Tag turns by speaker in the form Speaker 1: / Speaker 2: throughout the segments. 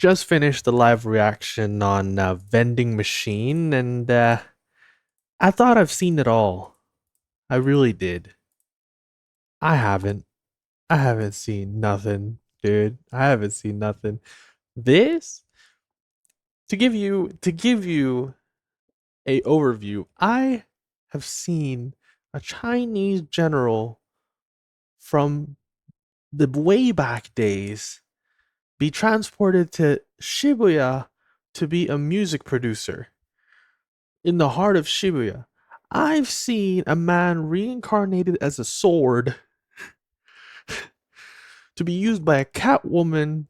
Speaker 1: Just finished the live reaction on Vending Machine, and I thought I've seen it all. I really did. I haven't. I haven't seen nothing, dude. I haven't seen nothing. This to give you a overview. I have seen a Chinese general from the way back days be transported to Shibuya to be a music producer in the heart of Shibuya. I've seen a man reincarnated as a sword to be used by a cat woman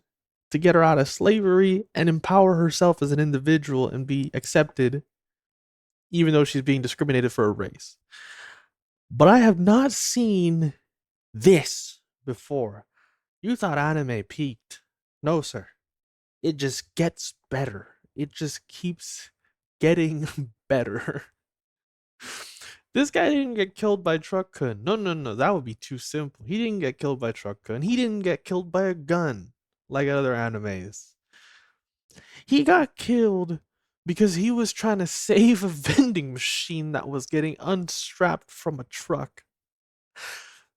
Speaker 1: to get her out of slavery and empower herself as an individual and be accepted, even though she's being discriminated for a race. But I have not seen this before. You thought anime peaked. No, sir. It just gets better. It just keeps getting better. This guy didn't get killed by Truck-kun. No, no, no. That would be too simple. He didn't get killed by Truck-kun. He didn't get killed by a gun like other animes. He got killed because he was trying to save a vending machine that was getting unstrapped from a truck.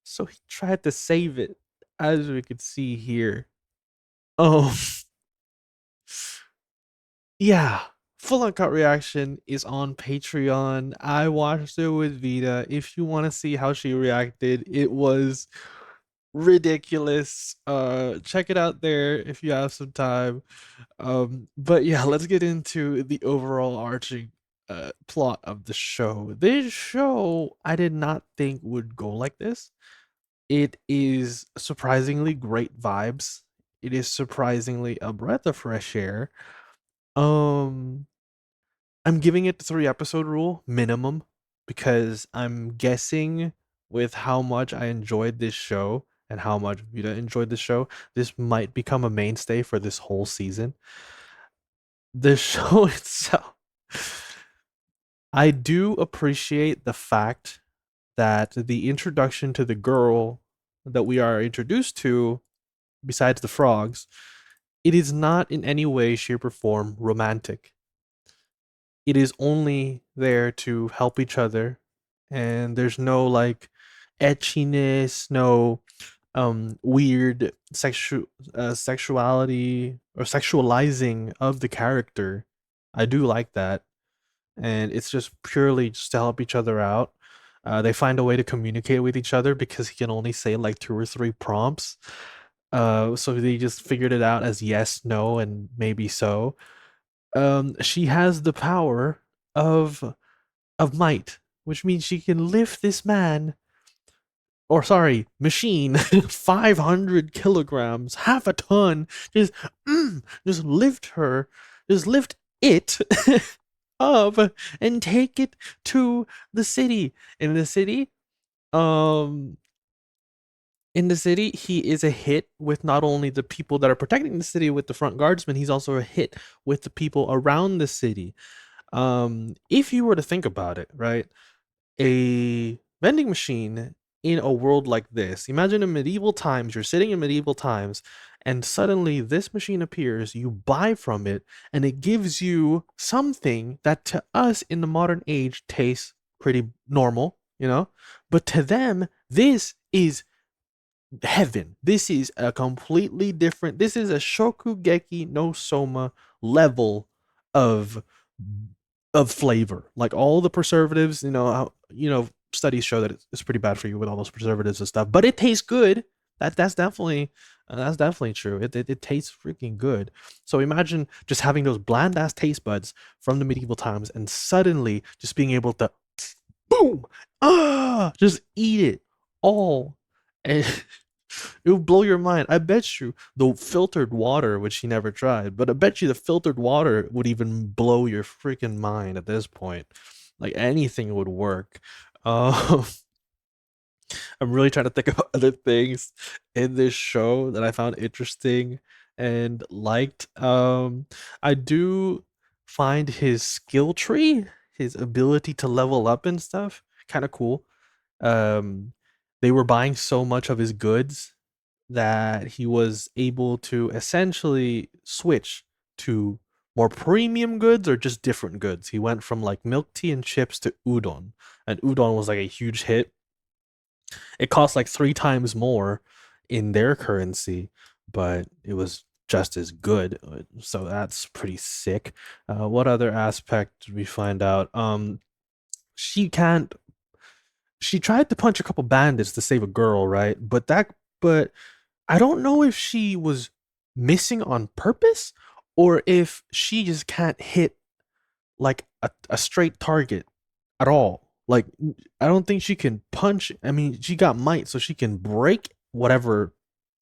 Speaker 1: So he tried to save it, as we could see here. Oh, yeah. Full Uncut Reaction is on Patreon. I watched it with Vita. If you want to see how she reacted, it was ridiculous. Check it out there if you have some time. But yeah, let's get into the overall arching plot of the show. This show I did not think would go like this. It is surprisingly great vibes. It is surprisingly a breath of fresh air. Um I'm giving it the 3 episode rule minimum because I'm guessing with how much I enjoyed this show and how much Vita enjoyed the show, this might become a mainstay for this whole season. The show itself, I do appreciate the fact that the introduction to the girl that we are introduced to, besides the frogs, it is not in any way, shape, or form romantic. It is only there to help each other, and there's no like etchiness, no weird sexuality or sexualizing of the character. I do like that, and it's just purely just to help each other out. They find a way to communicate with each other because he can only say like 2 or 3 prompts. So they just figured it out as yes, no, and maybe so. She has the power of might, which means she can lift this man, or sorry, machine, 500 kilograms, half a ton. Just, just lift her, just lift it up and take it to the city. In the city, um, he is a hit with not only the people that are protecting the city with the front guardsmen, he's also a hit with the people around the city. If you were to think about it, right? A vending machine in a world like this. Imagine in medieval times, you're sitting in medieval times, and suddenly this machine appears, you buy from it, and it gives you something that to us in the modern age tastes pretty normal, you know? But to them, this is heaven. This is a completely different, this is a Shokugeki no Soma level of flavor. Like all the preservatives, studies show that it's pretty bad for you with all those preservatives and stuff, but it tastes good. That's definitely true. It tastes freaking good. So imagine just having those bland ass taste buds from the medieval times and suddenly just being able to boom, just eat it all, and it would blow your mind. I bet you the filtered water, which he never tried, but I bet you the filtered water would even blow your freaking mind at this point. Like anything would work. Um, I'm really trying to think of other things in this show that I found interesting and liked. I do find his skill tree, his ability to level up and stuff, kind of cool. Um, they were buying so much of his goods that he was able to essentially switch to more premium goods or just different goods. He went from like milk tea and chips to udon, and udon was like a huge hit. It cost like 3 times more in their currency, but it was just as good. So that's pretty sick. What other aspect did we find out? She can't. She tried to punch a couple bandits to save a girl, right? But I don't know if she was missing on purpose or if she just can't hit like a straight target at all. Like I don't think she can punch. I mean, she got might, so she can break whatever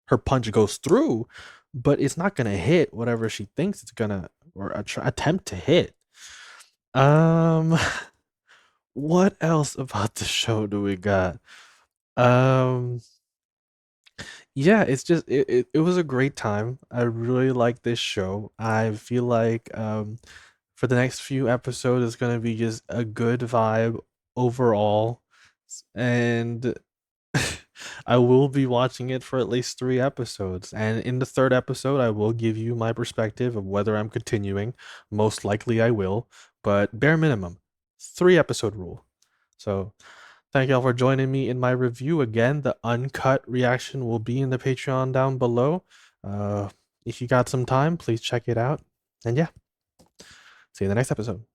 Speaker 1: her punch goes through, but it's not gonna hit whatever she thinks it's gonna or attempt to hit. Um, what else about the show do we got? Um, yeah, it's just it was a great time. I really like this show. I feel like for the next few episodes it's gonna be just a good vibe overall. And I will be watching it for at least 3 episodes. And in the third episode I will give you my perspective of whether I'm continuing. Most likely I will, but bare minimum, 3 episode rule. So thank y'all for joining me in my review. Again, the uncut reaction will be in the Patreon down below. Uh, if you got some time, please check it out. And yeah, see you in the next episode.